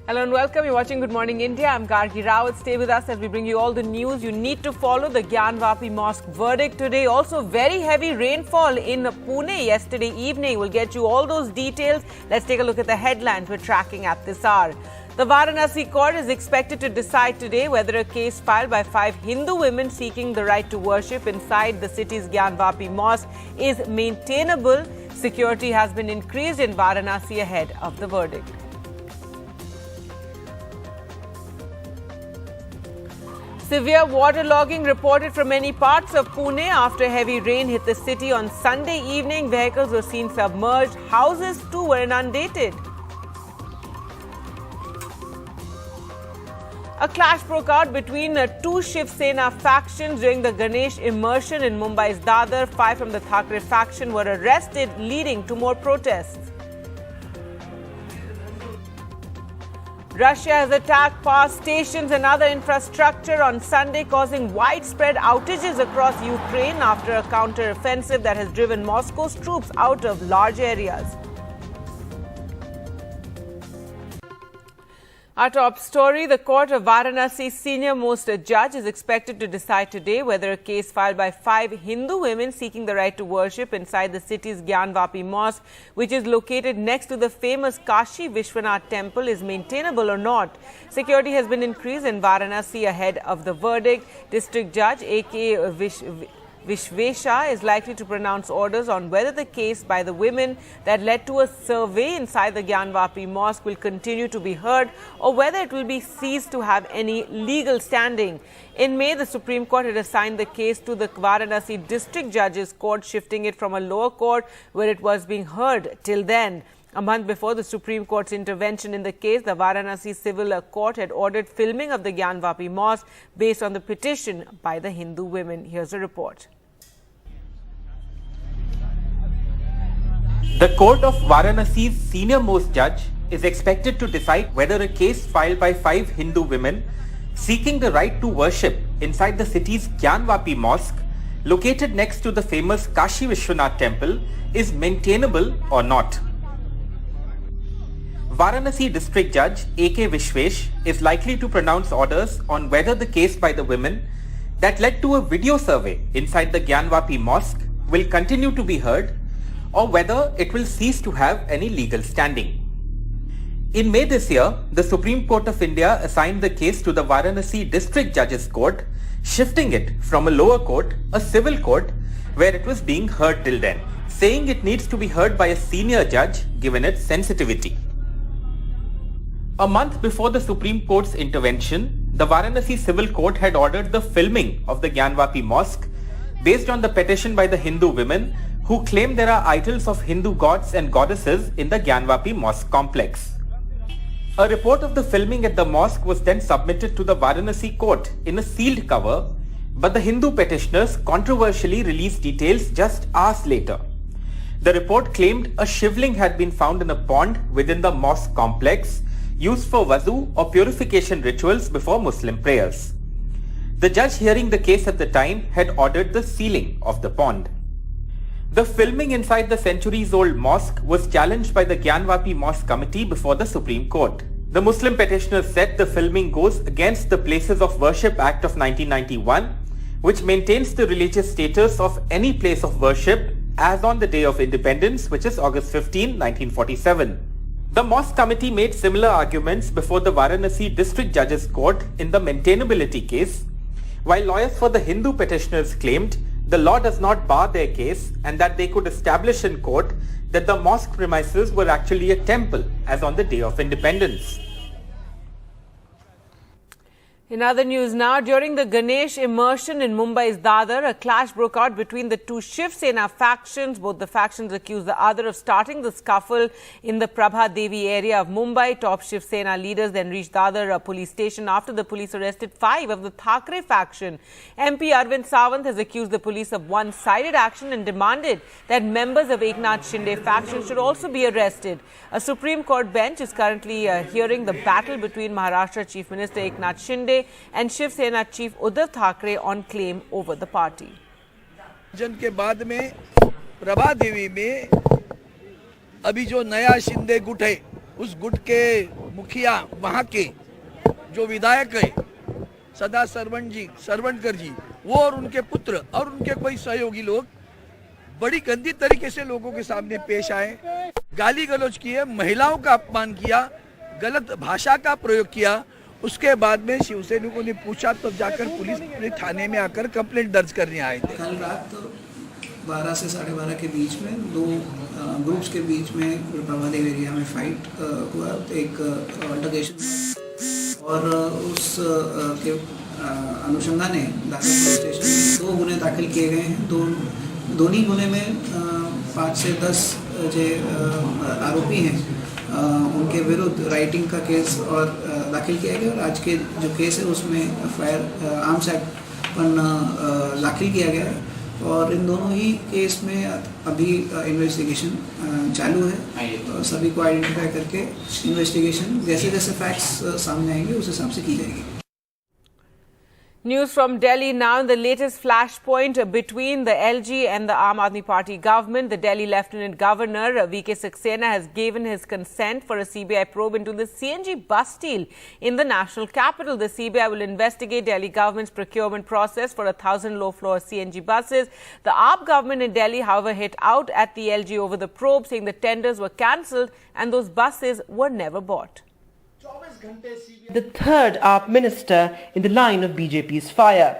Hello and welcome. You're watching Good Morning India. I'm Gargi Rawat. Stay with us as we bring you all the news you need to follow. The Gyanvapi Mosque verdict today. Also very heavy rainfall in Pune yesterday evening. We'll get you all those details. Let's take a look at the headlines we're tracking at this hour. The Varanasi court is expected to decide today whether a case filed by 5 Hindu women seeking the right to worship inside the city's Gyanvapi Mosque is maintainable. Security has been increased in Varanasi ahead of the verdict. Severe waterlogging reported from many parts of Pune after heavy rain hit the city on Sunday evening. Vehicles were seen submerged. Houses too were inundated. A clash broke out between two Shiv Sena factions during the Ganesh immersion in Mumbai's Dadar. 5 from the Thakre faction were arrested, leading to more protests. Russia has attacked power stations and other infrastructure on Sunday, causing widespread outages across Ukraine after a counter-offensive that has driven Moscow's troops out of large areas. Our top story, the court of Varanasi's senior-most judge is expected to decide today whether a case filed by 5 Hindu women seeking the right to worship inside the city's Gyanvapi Mosque, which is located next to the famous Kashi Viswanath temple, is maintainable or not. Security has been increased in Varanasi ahead of the verdict. District Judge A.K. Vishvesha is likely to pronounce orders on whether the case by the women that led to a survey inside the Gyanvapi Mosque will continue to be heard or whether it will be ceased to have any legal standing. In May, the Supreme Court had assigned the case to the Varanasi District Judges Court, shifting it from a lower court where it was being heard till then. A month before the Supreme Court's intervention in the case, the Varanasi Civil Court had ordered filming of the Gyanvapi Mosque based on the petition by the Hindu women. Here's a report. The court of Varanasi's senior-most judge is expected to decide whether a case filed by 5 Hindu women seeking the right to worship inside the city's Gyanvapi Mosque, located next to the famous Kashi Viswanath temple, is maintainable or not. Varanasi District Judge A.K. Vishvesh is likely to pronounce orders on whether the case by the women that led to a video survey inside the Gyanvapi Mosque will continue to be heard or whether it will cease to have any legal standing. In May this year, the Supreme Court of India assigned the case to the Varanasi District Judges Court, shifting it from a lower court, a civil court, where it was being heard till then, saying it needs to be heard by a senior judge given its sensitivity. A month before the Supreme Court's intervention, the Varanasi Civil Court had ordered the filming of the Gyanvapi Mosque based on the petition by the Hindu women who claim there are idols of Hindu gods and goddesses in the Gyanvapi Mosque complex. A report of the filming at the mosque was then submitted to the Varanasi court in a sealed cover, but the Hindu petitioners controversially released details just hours later. The report claimed a shivling had been found in a pond within the mosque complex, used for wuzu or purification rituals before Muslim prayers. The judge hearing the case at the time had ordered the sealing of the pond. The filming inside the centuries-old mosque was challenged by the Gyanvapi Mosque Committee before the Supreme Court. The Muslim petitioners said the filming goes against the Places of Worship Act of 1991, which maintains the religious status of any place of worship as on the day of independence, which is August 15, 1947. The Mosque Committee made similar arguments before the Varanasi District Judges Court in the maintainability case, while lawyers for the Hindu petitioners claimed the law does not bar their case and that they could establish in court that the mosque premises were actually a temple as on the day of independence. In other news now, during the Ganesh immersion in Mumbai's Dadar, a clash broke out between the two Shiv Sena factions. Both the factions accused the other of starting the scuffle in the Prabha Devi area of Mumbai. Top Shiv Sena leaders then reached Dadar police station after the police arrested 5 of the Thakre faction. MP Arvind Sawant has accused the police of one-sided action and demanded that members of Eknath Shinde faction should also be arrested. A Supreme Court bench is currently hearing the battle between Maharashtra Chief Minister Eknath Shinde and Shiv Sena Chief Uddhav Thackeray on claim over the party. जन के बाद में प्रभा देवी में अभी जो नया शिंदे गुट है उस गुट के मुखिया वहाँ के जो विधायक है सदा सरवणकर जी, वो और उनके पुत्र और उनके कोई सहयोगी लोग बड़ी गंदी तरीके से लोगों के सामने पेश आए, गाली गलौज किए, महिलाओं का अपमान किया, गलत भाषा का प्रयोग किया। उसके बाद में शिवसैनिकों ने पूछा तब जाकर पुलिस ने थाने में आकर कंप्लेंट दर्ज करने आए थे। कल रात 12 से 12:30 के बीच में दो ग्रुप्स के बीच में प्रभादेव एरिया में फाइट हुआ, एक अल्टरकेशन, और उस के अनुसंधान ने दादर पुलिस स्टेशन में 2 गुने दाखिल किए गए हैं। दोनों गुने में 5 से 10 जो आरोपी हैं उनके विरुद्ध राइटिंग का केस और दाखिल किया गया, और आज के जो केस है उसमें फायर आर्म्स एक्ट पर दाखिल किया गया है, और इन दोनों ही केस में अभी इन्वेस्टिगेशन चालू है। सभी को आइडेंटिफाई करके इन्वेस्टिगेशन जैसे जैसे फैक्ट्स सामने आएंगे उस हिसाब से की जाएगी। News from Delhi now. The latest flashpoint between the LG and the Aam Aadmi Party government. The Delhi Lieutenant Governor VK Saxena has given his consent for a CBI probe into the CNG bus steal in the national capital. The CBI will investigate Delhi government's procurement process for 1,000 low-floor CNG buses. The AAP government in Delhi, however, hit out at the LG over the probe, saying the tenders were cancelled and those buses were never bought. The third AAP minister in the line of BJP's fire.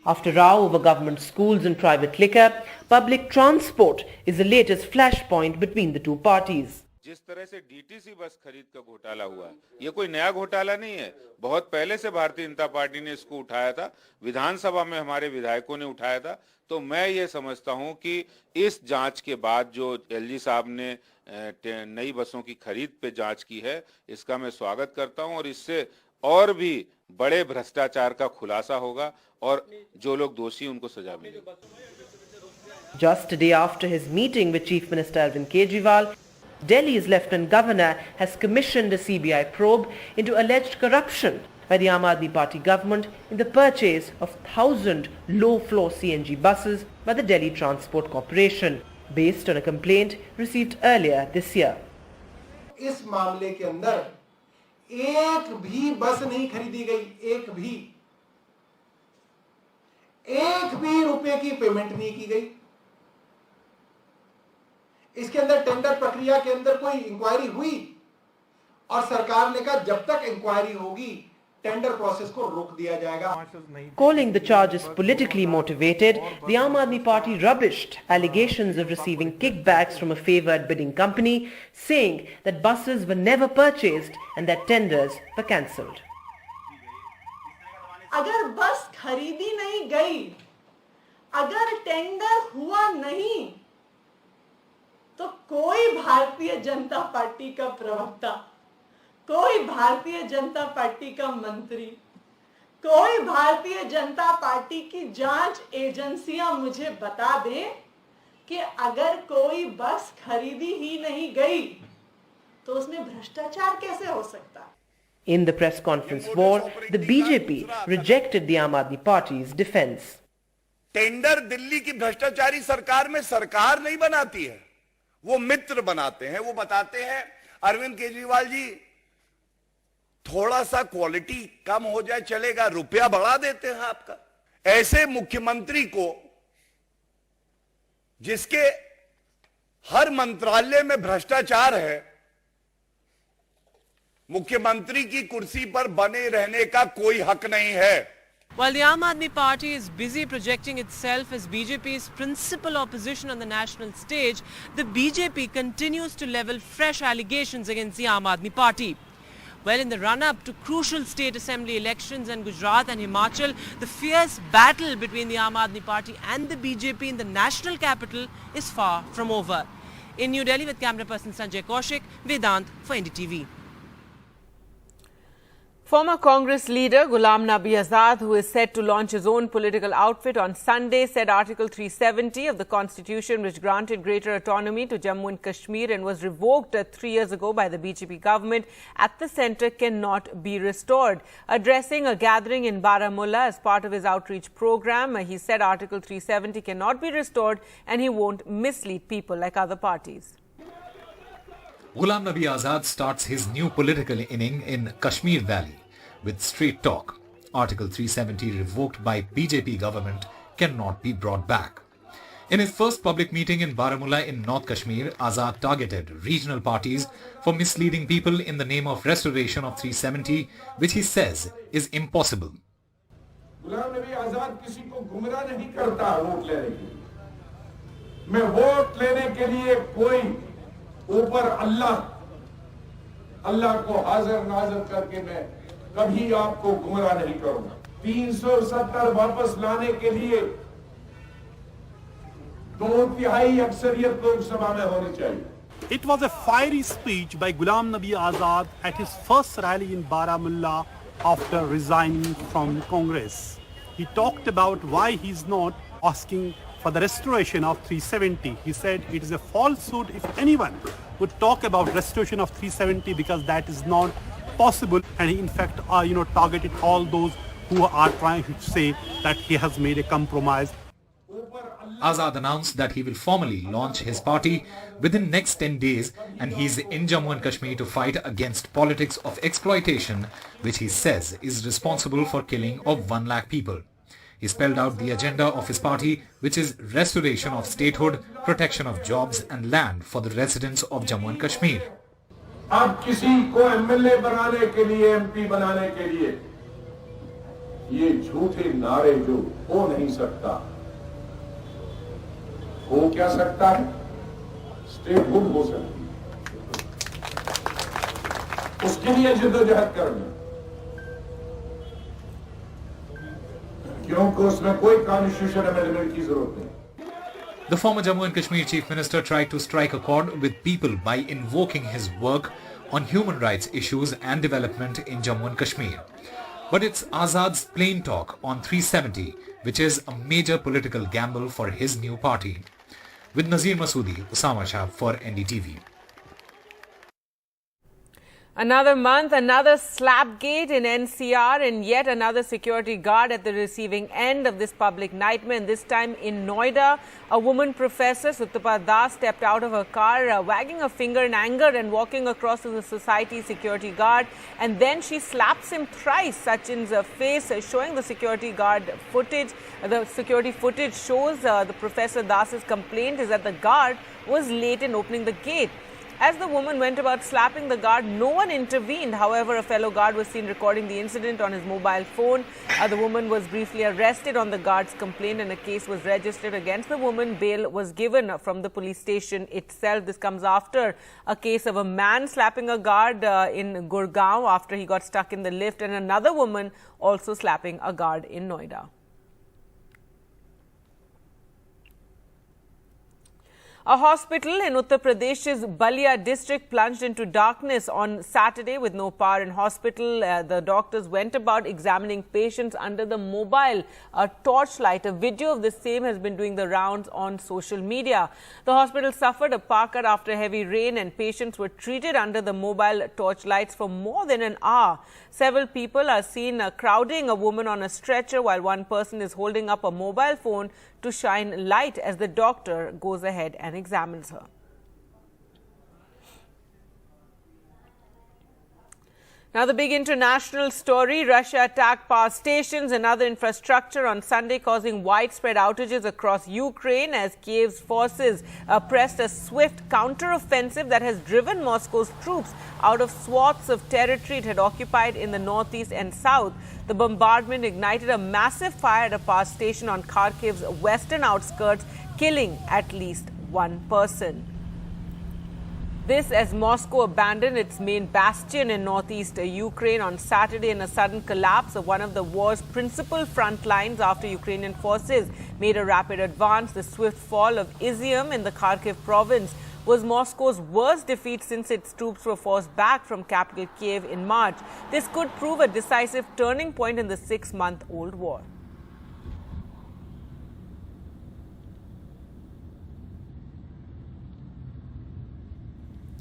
After row over government schools and private liquor, public transport is the latest flashpoint between the two parties. जिस तरह से DTC bus खरीद का घोटाला हुआ, ये कोई नया घोटाला नहीं है। बहुत पहले से भारतीय जनता पार्टी ने इसको उठाया था, विधानसभा में हमारे विधायकों ने उठाया था। तो मैं ये समझता हूं कि इस जांच के बाद जो एलजी साहब ने नई बसों की खरीद पे जांच की है, इसका मैं स्वागत करता हूं, और इससे और भी बड़े भ्रष्टाचार का खुलासा होगा और जो लोग दोषी उनको सजा मिलेगी। Just a day after his meeting with Chief Minister Arvind Kejriwal, Delhi's Lieutenant Governor has commissioned a CBI probe into alleged corruption by the Aam Aadmi Party government in the purchase of 1,000 low-floor CNG buses by the Delhi Transport Corporation, based on a complaint received earlier this year. इस मामले के अंदर एक भी बस नहीं खरीदी गई, एक भी रुपए की पेमेंट नहीं की गई। इसके अंदर टेंडर प्रक्रिया के अंदर कोई इंक्वायरी हुई और सरकार ने कहा जब तक इंक्वायरी होगी टेंडर प्रोसेस को रोक दिया जाएगा। Calling the charges politically motivated, the Aam Aadmi Party rubbished allegations of receiving kickbacks from a favoured bidding company, saying that buses were never purchased and that tenders were cancelled. अगर बस खरीदी नहीं गई, अगर टेंडर हुआ नहीं, तो कोई भारतीय जनता पार्टी का प्रवक्ता, कोई भारतीय जनता पार्टी का मंत्री, कोई भारतीय जनता पार्टी की जांच एजेंसियां मुझे बता दें कि अगर कोई बस खरीदी ही नहीं गई तो उसमें भ्रष्टाचार कैसे हो सकता है? In the press conference war, the BJP rejected the Aam Aadmi Party's defence. Tender Delhi की भ्रष्टाचारी सरकार में सरकार नहीं बनाती है, वो मित्र बनाते हैं। वो बताते हैं अरविंद केजरीवाल जी थोड़ा सा क्वालिटी कम हो जाए चलेगा, रुपया बढ़ा देते हैं आपका। ऐसे मुख्यमंत्री को, जिसके हर मंत्रालय में भ्रष्टाचार है, मुख्यमंत्री की कुर्सी पर बने रहने का कोई हक नहीं है। While the Aam Aadmi Party is busy projecting itself as BJP's principal opposition on the national stage, the BJP continues to level fresh allegations against the Aam Aadmi Party. Well, in the run-up to crucial state assembly elections in Gujarat and Himachal, the fierce battle between the Aam Aadmi Party and the BJP in the national capital is far from over. In New Delhi with camera person Sanjay Kaushik, Vedant for NDTV. Former Congress leader Gulam Nabi Azad, who is set to launch his own political outfit on Sunday, said Article 370 of the Constitution, which granted greater autonomy to Jammu and Kashmir and was revoked 3 years ago by the BJP government at the centre, cannot be restored. Addressing a gathering in Baramulla as part of his outreach program, he said Article 370 cannot be restored and he won't mislead people like other parties. Gulam Nabi Azad starts his new political inning in Kashmir Valley with straight talk. Article 370 revoked by BJP government cannot be brought back. In his first public meeting in Baramulla in North Kashmir, Azad targeted regional parties for misleading people in the name of restoration of 370, which he says is impossible. Ghulam Nabi Azad किसी को गुमराह नहीं करता vote लेने के लिए। मैं vote लेने के लिए कोई ऊपर अल्लाह को हाजिर नाजिर करके मैं कभी आपको गुमराह नहीं करूंगा। 370 वापस लाने के लिए 2/3 अक्सरियत लोकसभा में होनी चाहिए। It was a fiery speech by Gulam Nabi Azad at his first rally in Baramulla after resigning from Congress. He talked about why he's not asking for the restoration of 370. He said it is a falsehood if anyone would talk about restoration of 370 because that is not possible, and he in fact targeted all those who are trying to say that he has made a compromise. Azad announced that he will formally launch his party within next 10 days, and he's in Jammu and Kashmir to fight against politics of exploitation, which he says is responsible for killing of 1 lakh people. He spelled out the agenda of his party, which is restoration of statehood, protection of jobs and land for the residents of Jammu and Kashmir. आप किसी को MLA बनाने के लिए, MP बनाने के लिए ये झूठे नारे जो हो नहीं सकता, हो क्या सकता है? स्टेटहुड हो सकती है। उसके लिए जद्दोजहद करना, क्योंकि उसमें कोई कॉन्स्टिट्यूशन अमेंडमेंट की जरूरत नहीं। The former Jammu and Kashmir Chief Minister tried to strike a chord with people by invoking his work on human rights issues and development in Jammu and Kashmir. But it's Azad's plain talk on 370, which is a major political gamble for his new party. With Nazir Masoodi, Usama Shah for NDTV. Another month, another slapgate in NCR, and yet another security guard at the receiving end of this public nightmare. And this time in Noida, a woman professor, Suttapa Das, stepped out of her car, wagging a finger in anger and walking across to the society security guard. And then she slaps him thrice, Sachin's face, showing the security guard footage. The security footage shows the Professor Das's complaint is that the guard was late in opening the gate. As the woman went about slapping the guard, no one intervened. However, a fellow guard was seen recording the incident on his mobile phone. The woman was briefly arrested on the guard's complaint and a case was registered against the woman. Bail was given from the police station itself. This comes after a case of a man slapping a guard in Gurgaon after he got stuck in the lift, and another woman also slapping a guard in Noida. A hospital in Uttar Pradesh's Balia district plunged into darkness on Saturday with no power in hospital. The doctors went about examining patients under the mobile torchlight. A video of the same has been doing the rounds on social media. The hospital suffered a power cut after heavy rain, and patients were treated under the mobile torchlights for more than an hour. Several people are seen crowding a woman on a stretcher while one person is holding up a mobile phone to shine light as the doctor goes ahead and examines her. Now, the big international story: Russia attacked power stations and other infrastructure on Sunday, causing widespread outages across Ukraine as Kiev's forces pressed a swift counter-offensive that has driven Moscow's troops out of swaths of territory it had occupied in the northeast and south. The bombardment ignited a massive fire at a power station on Kharkiv's western outskirts, killing at least one person. This as Moscow abandoned its main bastion in northeast Ukraine on Saturday in a sudden collapse of one of the war's principal front lines after Ukrainian forces made a rapid advance. The swift fall of Izium in the Kharkiv province was Moscow's worst defeat since its troops were forced back from capital Kiev in March. This could prove a decisive turning point in the 6-month-old war.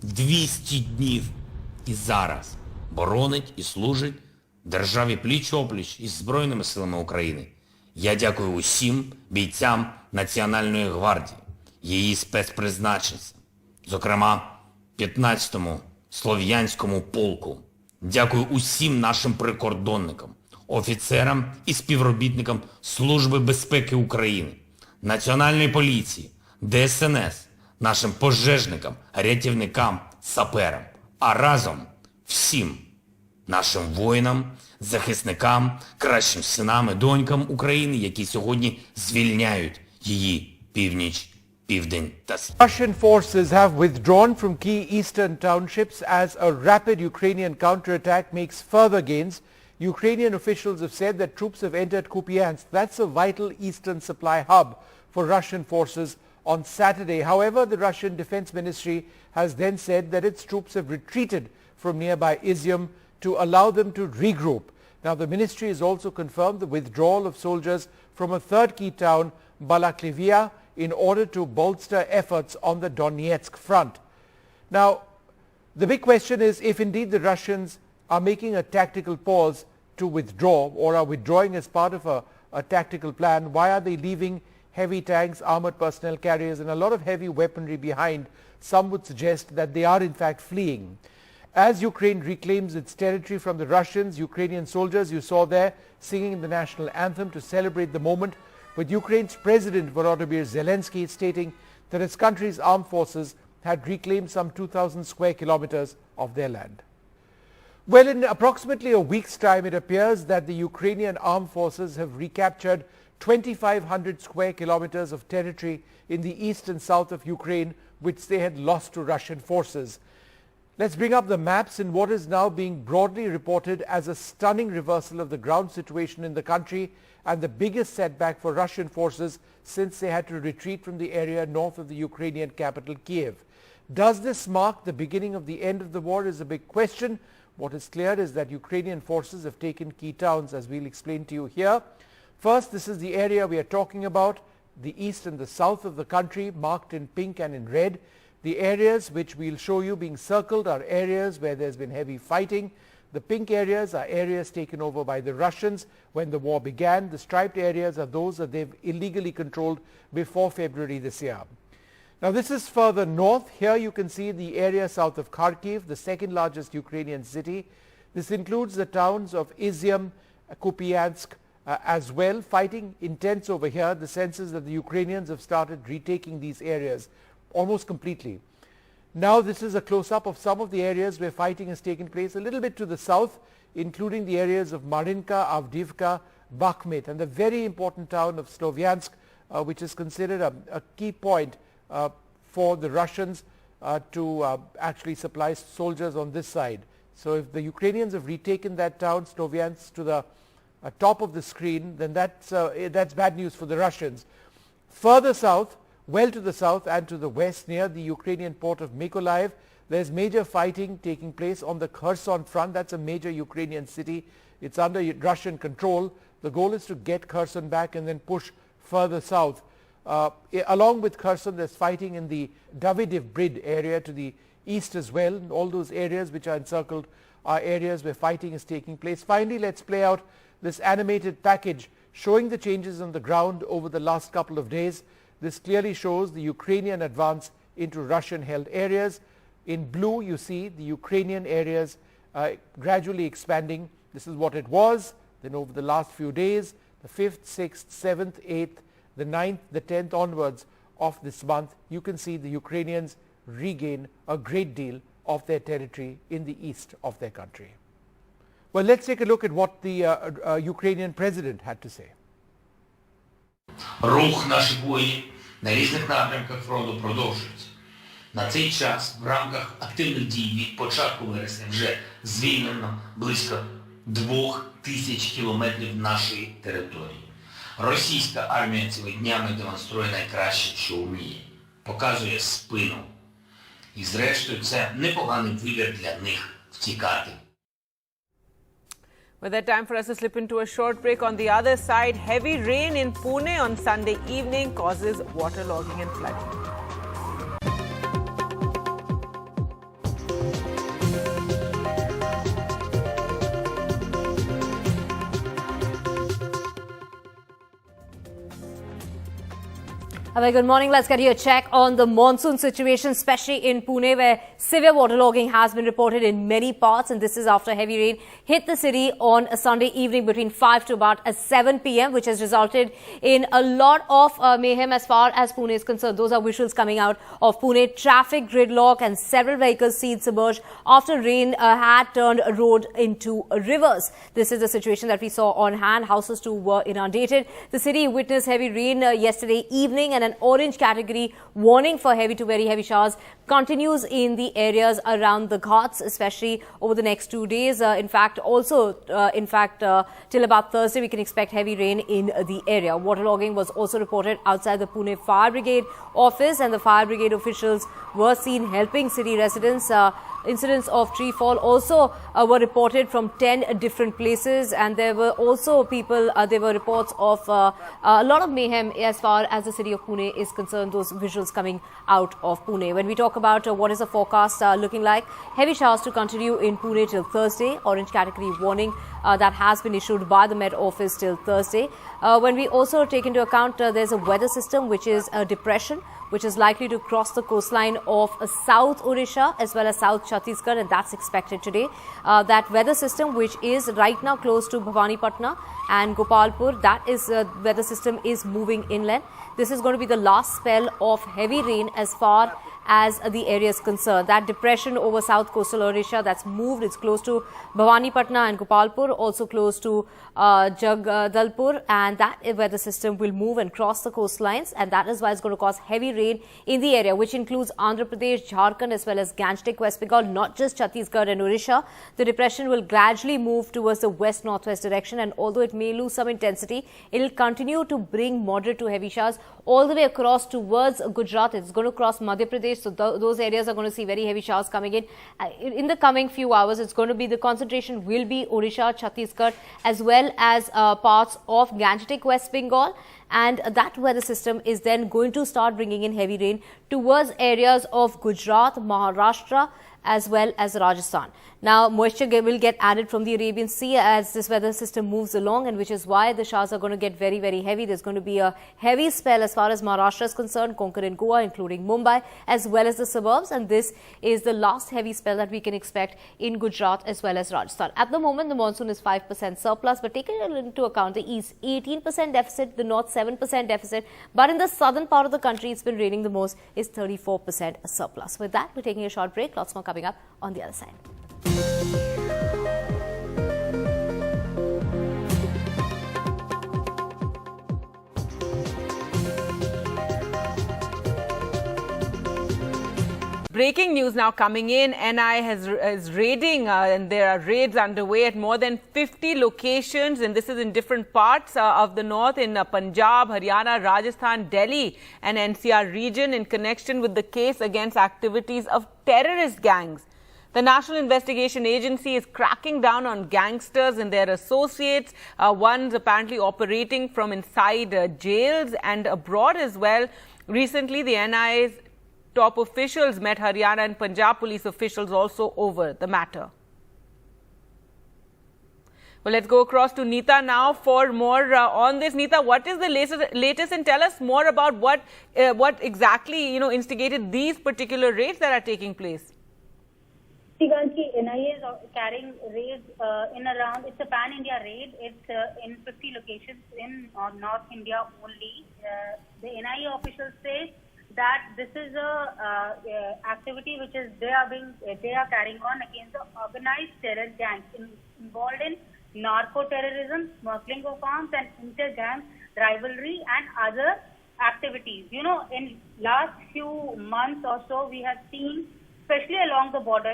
«200 днів і зараз боронить і служить державі пліч-опліч із Збройними силами України. Я дякую усім бійцям Національної гвардії, її спецпризначенцям, зокрема 15-му Слов'янському полку. Дякую усім нашим прикордонникам, офіцерам і співробітникам Служби безпеки України, Національної поліції, ДСНС, нашим пожежникам, рятівникам, саперам, а разом всім нашим воїнам, захисникам, кращим синам і донькам України, які сьогодні звільняють її північ, південь та схід. Russian forces have withdrawn from key eastern townships as a rapid Ukrainian counterattack makes further gains. Ukrainian officials have said that troops have entered Kupiansk. That's a vital eastern supply hub for Russian forces on Saturday. However, the Russian Defense Ministry has then said that its troops have retreated from nearby Izium to allow them to regroup. Now, the ministry has also confirmed the withdrawal of soldiers from a third key town, Balaklivia, in order to bolster efforts on the Donetsk front. Now, the big question is if indeed the Russians are making a tactical pause to withdraw or are withdrawing as part of a tactical plan, why are they leaving heavy tanks, armored personnel carriers and a lot of heavy weaponry behind? Some would suggest that they are in fact fleeing. As Ukraine reclaims its territory from the Russians, Ukrainian soldiers you saw there singing the national anthem to celebrate the moment, with Ukraine's President Volodymyr Zelensky stating that his country's armed forces had reclaimed some 2,000 square kilometers of their land. Well, in approximately a week's time, it appears that the Ukrainian armed forces have recaptured 2,500 square kilometers of territory in the east and south of Ukraine, which they had lost to Russian forces. Let's bring up the maps in what is now being broadly reported as a stunning reversal of the ground situation in the country and the biggest setback for Russian forces since they had to retreat from the area north of the Ukrainian capital Kiev. Does this mark the beginning of the end of the war is a big question. What is clear is that Ukrainian forces have taken key towns, as we'll explain to you here. First, this is the area we are talking about, the east and the south of the country, marked in pink and in red. The areas which we'll show you being circled are areas where there's been heavy fighting. The pink areas are areas taken over by the Russians when the war began. The striped areas are those that they've illegally controlled before February this year. Now, this is further north. Here you can see the area south of Kharkiv, the second largest Ukrainian city. This includes the towns of Izium, Kupiansk as well. Fighting intense over here. The sense is that the Ukrainians have started retaking these areas almost completely. Now, this is a close-up of some of the areas where fighting has taken place a little bit to the south, including the areas of Marinka, Avdiivka, Bakhmut, and the very important town of Slovyansk, which is considered a key point for the Russians to actually supply soldiers on this side. So if the Ukrainians have retaken that town, Slovyansk, to the top of the screen, then that's bad news for the Russians. Further south, well to the south and to the west, near the Ukrainian port of Mykolaiv, there's major fighting taking place on the Kherson front. That's a major Ukrainian city. It's under Russian control. The goal is to get Kherson back and then push further south. Along with Kherson, there's fighting in the Davydiv Brid area to the east as well. All those areas which are encircled are areas where fighting is taking place. Finally, let's play out this animated package showing the changes on the ground over the last couple of days. This clearly shows the Ukrainian advance into Russian-held areas. In blue, you see the Ukrainian areas gradually expanding. This is what it was. Then over the last few days, the 5th, 6th, 7th, 8th, the 9th, the 10th onwards of this month, you can see the Ukrainians regain a great deal of their territory in the east of their country. Well, let's take a look at what the Ukrainian president had to say. Рух наших воїнів на різних напрямках фронту продовжується. На цей час в рамках активних дій від початку вересня вже звільнено близько 2000 кілометрів нашої території. Російська армія цими днями демонструє найкраще, що вміє. Показує спину. І зрештою це непоганий вибір для них втікати. With that, time for us to slip into a short break. On the other side, heavy rain in Pune on Sunday evening causes waterlogging and flooding. A very good morning. Let's get you a check on the monsoon situation, especially in Pune, where severe waterlogging has been reported in many parts, and this is after heavy rain hit the city on a Sunday evening between 5 to about 7 p.m., which has resulted in a lot of mayhem as far as Pune is concerned. Those are visuals coming out of Pune. Traffic gridlock and several vehicles seen submerged after rain had turned a road into rivers. This is the situation that we saw on hand. Houses too were inundated. The city witnessed heavy rain yesterday evening, and an orange category warning for heavy to very heavy showers continues in the areas around the Ghats, especially over the next 2 days. In fact, till about Thursday, we can expect heavy rain in the area. Waterlogging was also reported outside the Pune Fire Brigade office, and the Fire Brigade officials were seen helping city residents. Incidents of tree fall also were reported from 10 different places, and there were also there were reports of a lot of mayhem as far as the city of Pune is concerned. Those visuals coming out of Pune. When we talk about what is the forecast looking like, heavy showers to continue in Pune till Thursday. Orange category warning that has been issued by the Met Office till Thursday. When we also take into account there's a weather system which is a depression which is likely to cross the coastline of South Odisha as well as South Chhattisgarh, and that's expected today. That weather system, which is right now close to Bhavanipatna and Gopalpur, that is weather system is moving inland. This is going to be the last spell of heavy rain as far as the area is concerned. That depression over south coastal Odisha that's moved, it's close to Bhavanipatna and Gopalpur, also close to Jagdalpur, and that weather system will move and cross the coastlines, and that is why it's going to cause heavy rain in the area, which includes Andhra Pradesh, Jharkhand as well as Gangetic, West Bengal, not just Chhattisgarh and Odisha. The depression will gradually move towards the west-northwest direction, and although it may lose some intensity, it will continue to bring moderate to heavy showers all the way across towards Gujarat. It's going to cross Madhya Pradesh, so those areas are going to see very heavy showers coming in. In the coming few hours, it's going to be, the concentration will be Odisha, Chhattisgarh as well as parts of Gangetic, West Bengal, and that weather system is then going to start bringing in heavy rain towards areas of Gujarat, Maharashtra as well as Rajasthan. Now, moisture will get added from the Arabian Sea as this weather system moves along, and which is why the showers are going to get very, very heavy. There's going to be a heavy spell as far as Maharashtra is concerned, Konkan and Goa, including Mumbai, as well as the suburbs. And this is the last heavy spell that we can expect in Gujarat as well as Rajasthan. At the moment, the monsoon is 5% surplus, but taking into account the east, 18% deficit, the north, 7% deficit. But in the southern part of the country, it's been raining the most, is 34% surplus. With that, we're taking a short break. Lots more coming up on the other side. Breaking news now coming in. NI is raiding and there are raids underway at more than 50 locations, and this is in different parts of the north in Punjab, Haryana, Rajasthan, Delhi and NCR region in connection with the case against activities of terrorist gangs. The National Investigation Agency is cracking down on gangsters and their associates, ones apparently operating from inside jails and abroad as well. Recently, the NIA's top officials met Haryana and Punjab police officials also over the matter. Well, let's go across to Neeta now for more on this. Neeta, what is the latest, and tell us more about what exactly instigated these particular raids that are taking place? NIA is carrying raids in around, it's a pan-India raid. It's in 50 locations in North India only. The NIA officials say that this is a activity which is they are carrying on against the organized terror gangs involved in narco-terrorism, smuggling of arms and inter-gang rivalry and other activities. In last few months or so, we have seen, especially along the border,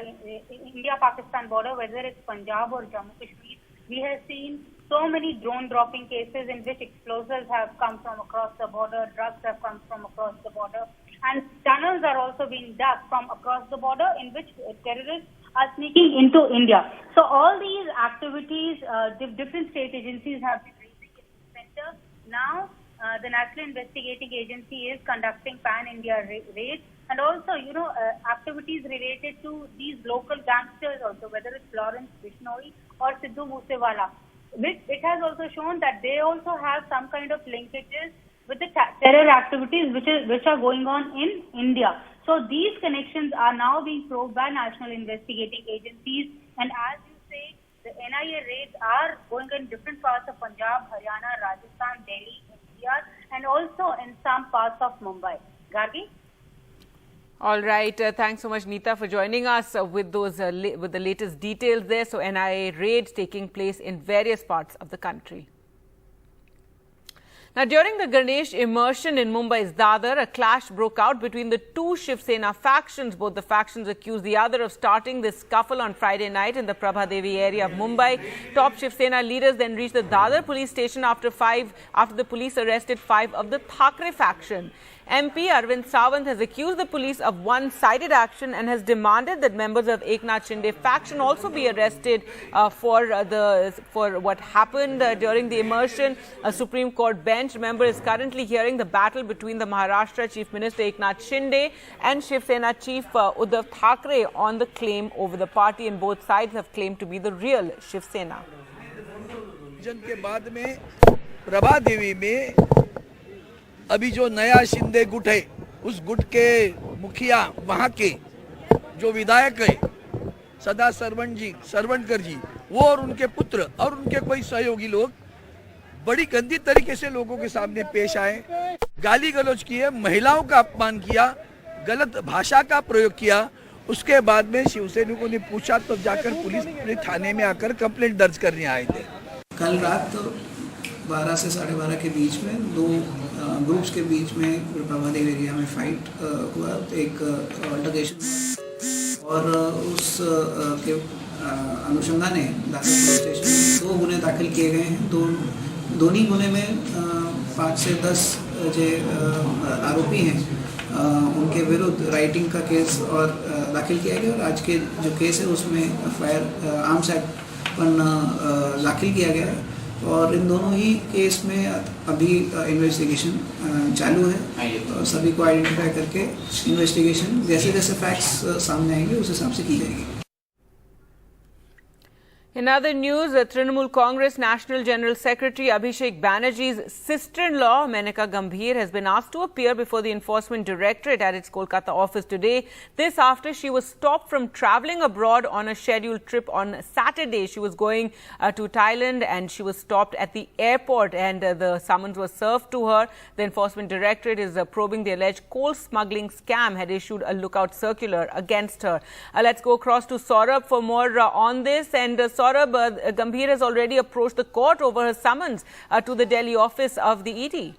India-Pakistan border, whether it's Punjab or Jammu Kashmir, we have seen so many drone dropping cases in which explosives have come from across the border, drugs have come from across the border, and tunnels are also being dug from across the border in which terrorists are sneaking into India. So all these activities, different state agencies have been raising in the center. Now, the National Investigating Agency is conducting pan-India raids, and also, activities related to these local gangsters also, whether it's Lawrence Bishnoi or Sidhu Moosewala. It has also shown that they also have some kind of linkages with the terror activities which are going on in India. So these connections are now being probed by national investigating agencies. And as you say, the NIA raids are going in different parts of Punjab, Haryana, Rajasthan, Delhi, NCR, and also in some parts of Mumbai. Gargi? All right. Thanks so much, Neeta, for joining us with those with the latest details there. So NIA raids taking place in various parts of the country. Now, during the Ganesh immersion in Mumbai's Dadar, a clash broke out between the two Shiv Sena factions. Both the factions accused the other of starting this scuffle on Friday night in the Prabhadevi area of Mumbai. Top Shiv Sena leaders then reached the Dadar police station after the police arrested 5 of the Thackeray faction. MP Arvind Sawant has accused the police of one-sided action and has demanded that members of Eknath Shinde faction also be arrested for what happened during the immersion. A Supreme Court bench member is currently hearing the battle between the Maharashtra Chief Minister Eknath Shinde and Shiv Sena Chief Uddhav Thackeray on the claim over the party, and both sides have claimed to be the real Shiv Sena. जन के बाद में प्रभादेवी में अभी जो नया शिंदे गुट है, उस गुट के मुखिया वहाँ के जो विधायक है सदा सरवणकर जी, वो और उनके पुत्र और उनके कोई सहयोगी लोग बड़ी गंदी तरीके से लोगों के सामने पेश आए, गाली गलौज किए, महिलाओं का अपमान किया, गलत भाषा का प्रयोग किया। उसके बाद में शिवसैनिकों ने पूछा तो जाकर पुलिस ने थाने में आकर कंप्लेंट दर्ज करने आए थे। कल रात 12 से 12:30 के बीच में 2 ग्रुप्स के बीच में प्रभादेवी एरिया में फाइट हुआ, एक अल्टरकेशन, और उस के अनुसंधान ने दादर पुलिस स्टेशन में 2 गुने दाखिल किए गए हैं। दोनों गुने में 5 से 10 जो आरोपी हैं उनके विरुद्ध राइटिंग का केस और दाखिल किया गया, और आज के जो केस है उसमें फायर आर्म्स एक्ट पर दाखिल किया गया है। और इन दोनों ही केस में अभी इन्वेस्टिगेशन चालू है, और सभी को आइडेंटिफाई करके इन्वेस्टिगेशन जैसे जैसे फैक्ट्स सामने आएंगे उस हिसाब से की जाएगी। In other news, Trinamool Congress National General Secretary Abhishek Banerjee's sister-in-law, Manika Gambhir, has been asked to appear before the Enforcement Directorate at its Kolkata office today. This after she was stopped from travelling abroad on a scheduled trip on Saturday. She was going to Thailand and she was stopped at the airport, and the summons was served to her. The Enforcement Directorate is probing the alleged coal smuggling scam, had issued a lookout circular against her. Let's go across to Saurabh for more on this. And Saurabh, Gambhir has already approached the court over her summons to the Delhi office of the ED.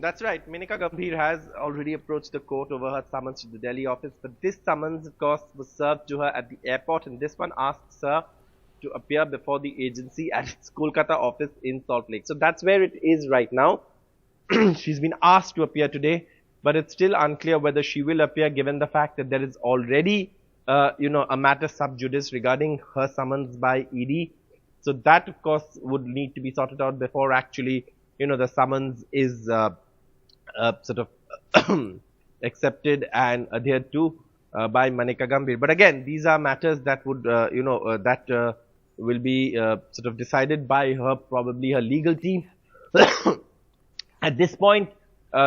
That's right. Manika Gambhir has already approached the court over her summons to the Delhi office. But this summons, of course, was served to her at the airport, and this one asks her to appear before the agency at its Kolkata office in Salt Lake. So that's where it is right now. She's been asked to appear today, but it's still unclear whether she will appear, given the fact that there is already a matter sub judice regarding her summons by ED. So that, of course, would need to be sorted out before actually, the summons is sort of accepted and adhered to by Manika Gambhir. But again, these are matters that would, will be sort of decided by her, probably her legal team. At this point,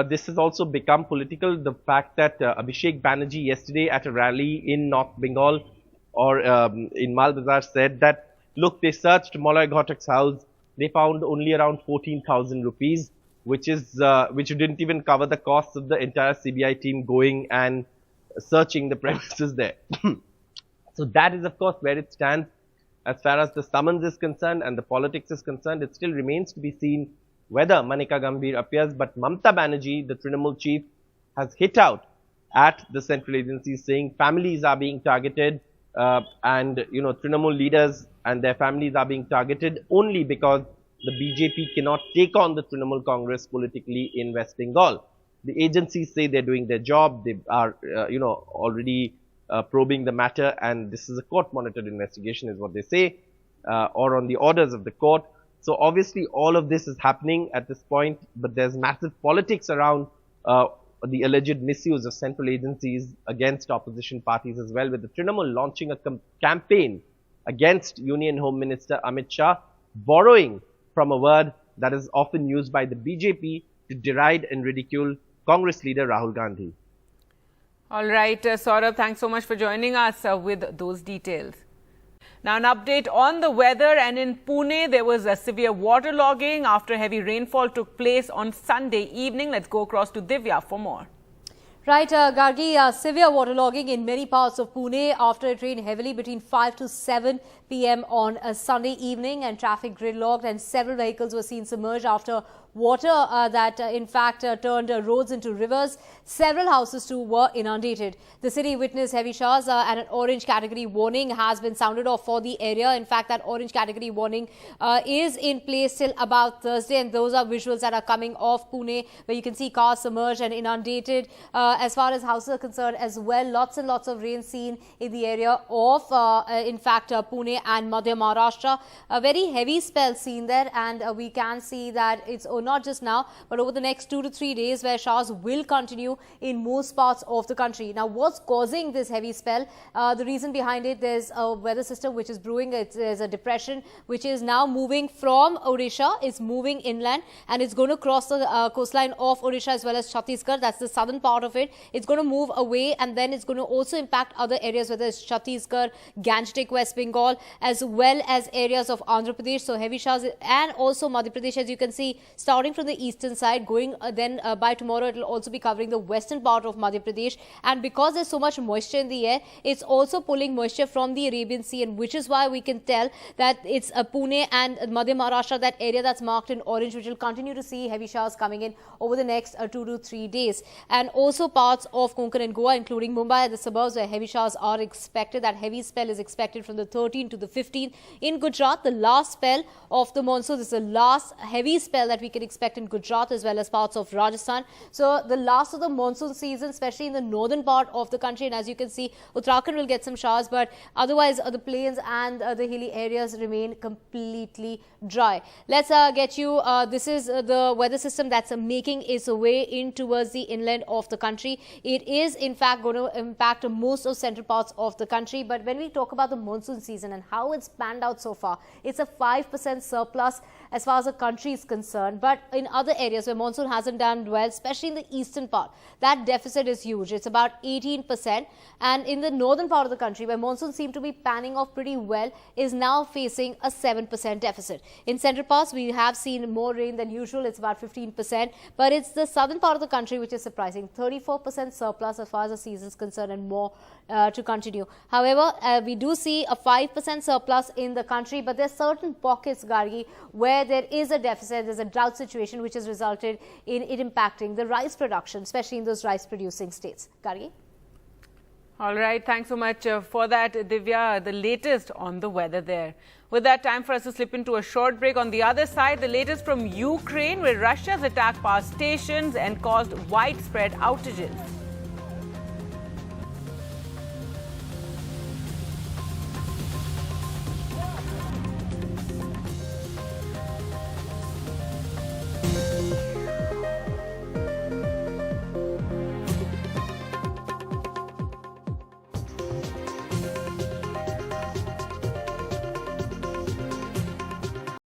this has also become political. The fact that Abhishek Banerjee yesterday at a rally in North Bengal or in Malbazar said that, look, they searched Molloy Ghatak's house. They found only around 14,000 rupees, which didn't even cover the costs of the entire CBI team going and searching the premises there. So that is, of course, where it stands as far as the summons is concerned and the politics is concerned. It still remains to be seen whether Manika Gambhir appears, but Mamata Banerjee, the Trinamool chief, has hit out at the central agencies, saying families are being targeted, and Trinamool leaders and their families are being targeted only because the BJP cannot take on the Trinamool Congress politically in West Bengal. The agencies say they're doing their job. They are, already probing the matter, and this is a court-monitored investigation, is what they say, or on the orders of the court. So obviously all of this is happening at this point, but there's massive politics around the alleged misuse of central agencies against opposition parties as well, with the Trinamool launching a campaign against Union Home Minister Amit Shah, borrowing from a word that is often used by the BJP to deride and ridicule Congress leader Rahul Gandhi. All right, Saurabh, thanks so much for joining us with those details. Now, an update on the weather, and in Pune, there was a severe waterlogging after heavy rainfall took place on Sunday evening. Let's go across to Divya for more. Right, Gargi, severe waterlogging in many parts of Pune after it rained heavily between 5 to 7 p.m. on a Sunday evening, and traffic gridlocked and several vehicles were seen submerged after water that in fact turned roads into rivers. Several houses too were inundated. The city witnessed heavy showers and an orange category warning has been sounded off for the area. In fact, that orange category warning is in place till about Thursday, and those are visuals that are coming off Pune where you can see cars submerged and inundated. As far as houses are concerned as well, lots and lots of rain seen in the area of in fact Pune and Madhya Maharashtra. A very heavy spell seen there, and we can see that it's not just now but over the next 2 to 3 days where showers will continue in most parts of the country. Now, what's causing this heavy spell? The reason behind it, there's a weather system which is brewing. There's a depression which is now moving from Odisha. It's moving inland and it's going to cross the coastline of Odisha as well as Chhattisgarh. That's the southern part of it. It's going to move away, and then it's going to also impact other areas, whether it's Chhattisgarh, Gangetic, West Bengal, as well as areas of Andhra Pradesh. So heavy showers, and also Madhya Pradesh, as you can see, starting from the eastern side, going then by tomorrow it will also be covering the western part of Madhya Pradesh. And because there's so much moisture in the air, it's also pulling moisture from the Arabian Sea, and which is why we can tell that it's Pune and Madhya Maharashtra, that area that's marked in orange, which will continue to see heavy showers coming in over the next 2 to 3 days. And also parts of Konkan and Goa, including Mumbai, the suburbs where heavy showers are expected. That heavy spell is expected from the 13th to the 15th. In Gujarat, the last spell of the monsoon, this is the last heavy spell that we can expect in Gujarat as well as parts of Rajasthan. So the last of the monsoon season, especially in the northern part of the country, and as you can see, Uttarakhand will get some showers, but otherwise the plains and the hilly areas remain completely dry. Let's get you, this is the weather system that's making its way in towards the inland of the country. It is in fact going to impact most of central parts of the country, but when we talk about the monsoon season and how it's panned out so far, it's a 5% surplus as far as the country is concerned. But in other areas where monsoon hasn't done well, especially in the eastern part, that deficit is huge. It's about 18%. And in the northern part of the country, where monsoon seemed to be panning off pretty well, is now facing a 7% deficit. In central parts, we have seen more rain than usual. It's about 15%. But it's the southern part of the country which is surprising. 34% surplus as far as the season is concerned, and more to continue. However, we do see a 5% surplus in the country, but there's certain pockets, Gargi, where there is a deficit. There's a drought situation which has resulted in it impacting the rice production, especially in those rice producing states. Gargi? All right, thanks so much for that, Divya. The latest on the weather there. With that, time for us to slip into a short break. On the other side, the latest from Ukraine, where Russia's attacked power stations and caused widespread outages.